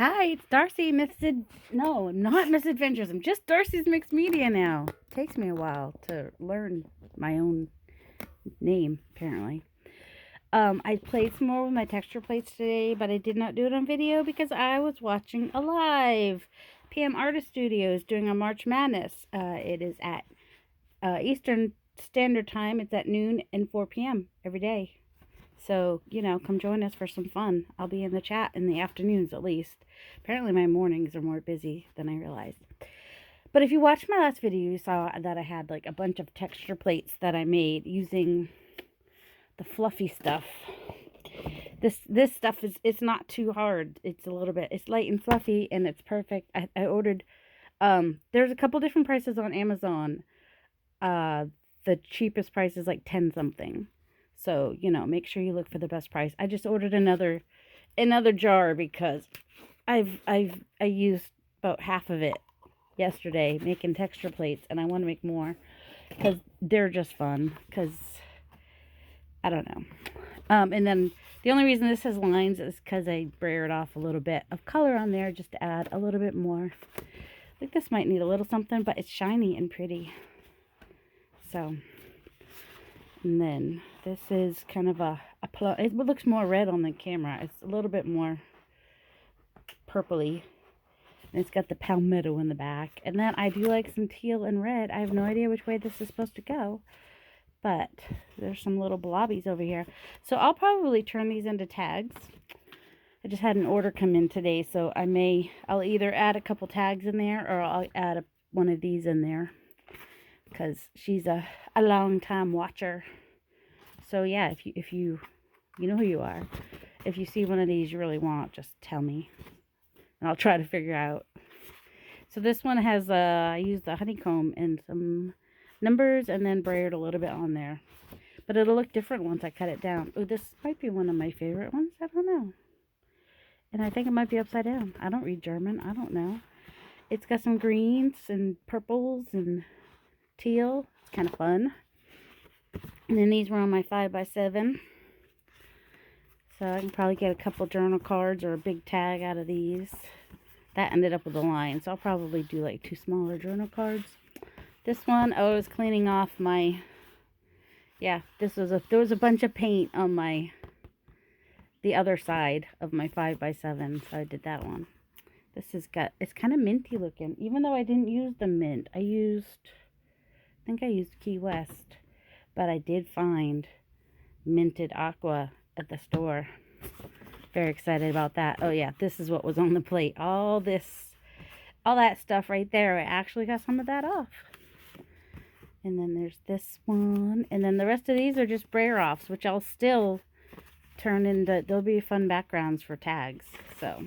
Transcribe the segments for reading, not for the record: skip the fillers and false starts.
Hi, it's Darcy, No, not Misadventures. I'm just Darcy's Mixed Media now. Takes me a while to learn my own name, apparently. I played some more with my texture plates today, but I did not do it on video because I was watching a live PM Artist Studios doing a March Madness. It is at Eastern Standard Time. It's at noon and 4 p.m. every day. So, come join us for some fun. I'll be in the chat in the afternoons at least. Apparently my mornings are more busy than I realized. But if you watched my last video, you saw that I had like a bunch of texture plates that I made using the fluffy stuff. This stuff it's not too hard. It's light and fluffy and it's perfect. I ordered there's a couple different prices on Amazon. The cheapest price is like 10 something. So, make sure you look for the best price. I just ordered another jar because I used about half of it yesterday making texture plates, and I want to make more because they're just fun. Because I don't know. And then the only reason this has lines is because I brayered off a little bit of color on there just to add a little bit more. I think this might need a little something, but it's shiny and pretty. So. And then this is kind of it looks more red on the camera. It's a little bit more purpley. And it's got the palmetto in the back. And then I do like some teal and red. I have no idea which way this is supposed to go. But there's some little blobbies over here. So I'll probably turn these into tags. I just had an order come in today. So I'll either add a couple tags in there or I'll add one of these in there. Because she's a long time watcher. So yeah, if you know who you are, if you see one of these you really want, just tell me, and I'll try to figure out. So this one has I used the honeycomb and some numbers, and then brayered a little bit on there, but it'll look different once I cut it down. Oh, this might be one of my favorite ones. I don't know, and I think it might be upside down. I don't read German. I don't know. It's got some greens and purples and teal. It's kind of fun. And then these were on my 5x7. So I can probably get a couple journal cards or a big tag out of these. That ended up with a line. So I'll probably do like 2 smaller journal cards. This one, I was cleaning off my... Yeah, there was a bunch of paint on the other side of my 5x7. So I did that one. It's kind of minty looking. Even though I didn't use the mint. I think I used Key West. But I did find minted aqua at the store. Very excited about that. Oh yeah, this is what was on the plate. All that stuff right there. I actually got some of that off. And then there's this one. And then the rest of these are just brayer offs, which I'll still turn into, they'll be fun backgrounds for tags. So,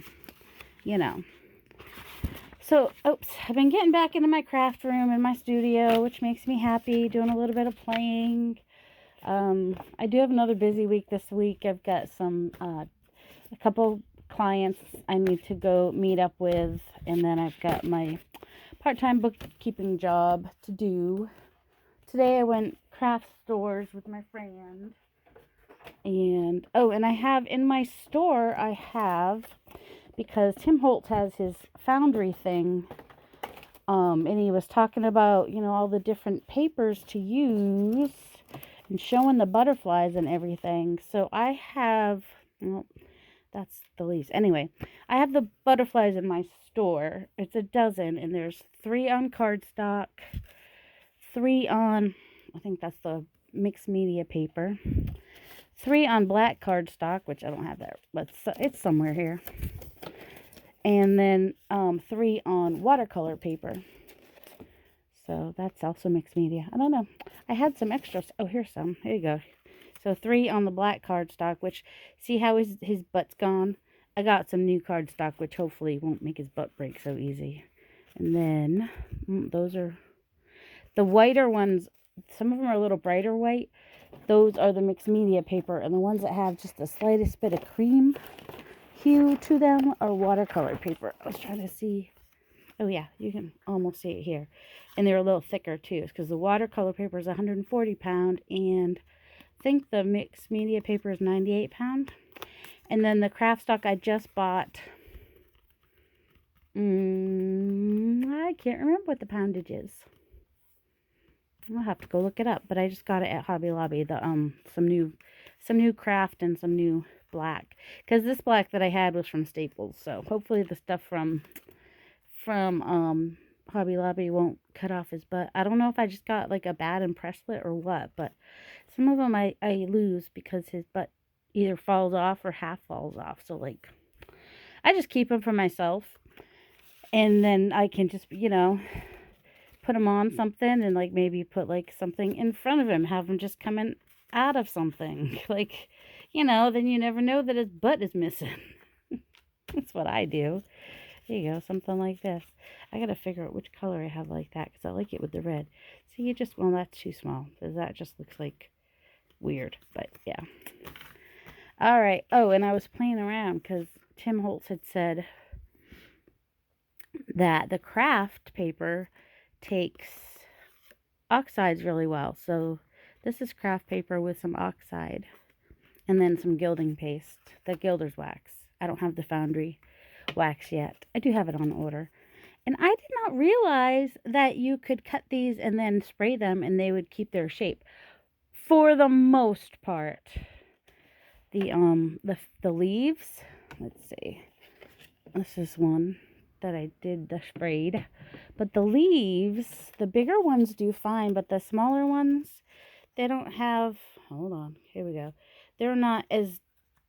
So, I've been getting back into my craft room in my studio, which makes me happy, doing a little bit of playing. I do have another busy week this week. I've got a couple clients I need to go meet up with, and then I've got my part-time bookkeeping job to do. Today I went craft stores with my friend, and I have in my store, because Tim Holtz has his foundry thing, and he was talking about, all the different papers to use and showing the butterflies and everything. So I have, well, that's the least. Anyway, I have the butterflies in my store. It's a dozen, and there's 3 on cardstock, 3 on, I think that's the mixed media paper, 3 on black cardstock, which I don't have that, but it's somewhere here. And then 3 on watercolor paper. So that's also mixed media. I don't know. I had some extras. Oh, here's some. Here you go. So 3 on the black cardstock, which, see how his butt's gone? I got some new cardstock, which hopefully won't make his butt break so easy. And then those are the whiter ones. Some of them are a little brighter white. Those are the mixed media paper. And the ones that have just the slightest bit of cream hue to them are watercolor paper. I was trying to see. Oh yeah, you can almost see it here. And they're a little thicker too, because the watercolor paper is 140 pound, and I think the mixed media paper is 98 pound. And then the craft stock I just bought I can't remember what the poundage is. I'll have to go look it up, but I just got it at Hobby Lobby. The some new craft and some new black, because this black that I had was from Staples. So hopefully the stuff from Hobby Lobby won't cut off his butt. I don't know if I just got like a bad impresslet or what, but some of them I lose because his butt either falls off or half falls off. So like I just keep them for myself, and then I can just, put him on something and like maybe put like something in front of him, have him just coming out of something. Like, then you never know that his butt is missing. That's what I do. There you go, something like this. I gotta figure out which color I have like that because I like it with the red. See, well, that's too small because that just looks like weird, but yeah. All right. Oh, and I was playing around because Tim Holtz had said that the craft paper takes oxides really well. So this is craft paper with some oxide and then some gilding paste, the gilder's wax. I don't have the foundry wax yet. I do have it on order. And I did not realize that you could cut these and then spray them and they would keep their shape for the most part. The leaves, let's see. This is one that I did the sprayed. But the leaves, the bigger ones do fine, but the smaller ones, they don't have, hold on, here we go. They're not as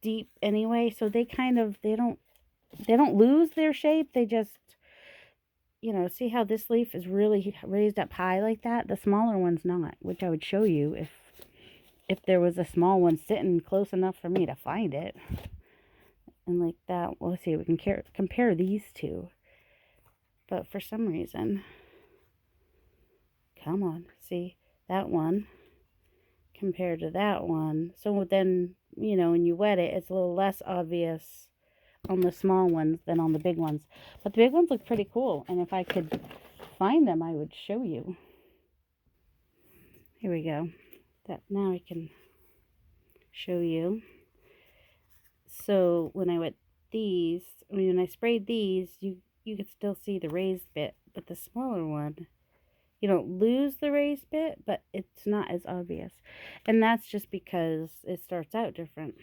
deep anyway, so they don't lose their shape. They just, see how this leaf is really raised up high like that? The smaller one's not, which I would show you if there was a small one sitting close enough for me to find it. And like that, well, let's see, we can compare these two. But for some reason, come on, see, that one compared to that one. So then, when you wet it, it's a little less obvious on the small ones than on the big ones. But the big ones look pretty cool. And if I could find them, I would show you. Here we go. Now I can show you. So when I wet these, when I sprayed these, you could still see the raised bit, but the smaller one, you don't lose the raised bit, but it's not as obvious. And that's just because it starts out different.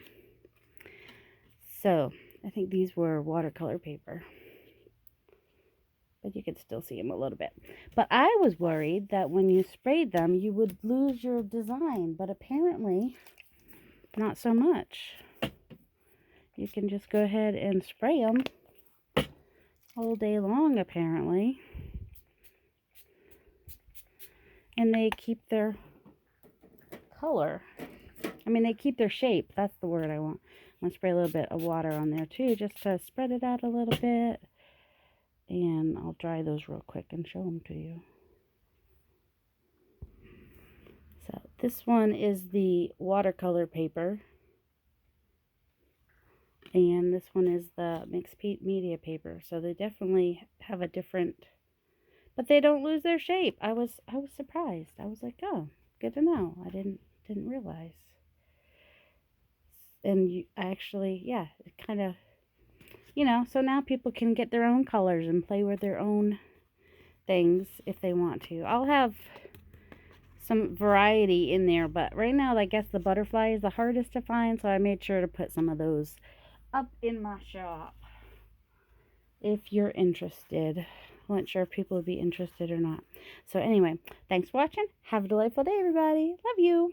So I think these were watercolor paper, but you could still see them a little bit. But I was worried that when you sprayed them, you would lose your design, but apparently not so much. You can just go ahead and spray them all day long, apparently. And they keep their color. They keep their shape. That's the word I want. I'm going to spray a little bit of water on there too, just to spread it out a little bit. And I'll dry those real quick and show them to you. So this one is the watercolor paper. And this one is the mixed media paper. So they definitely have a different, but they don't lose their shape. I was surprised. I was like, oh, good to know. I didn't realize. And yeah, it kind of, so now people can get their own colors and play with their own things if they want to. I'll have some variety in there, but right now I guess the butterfly is the hardest to find, so I made sure to put some of those up in my shop if you're interested. I wasn't sure if people would be interested or not. So anyway, thanks for watching. Have a delightful day, everybody. Love you.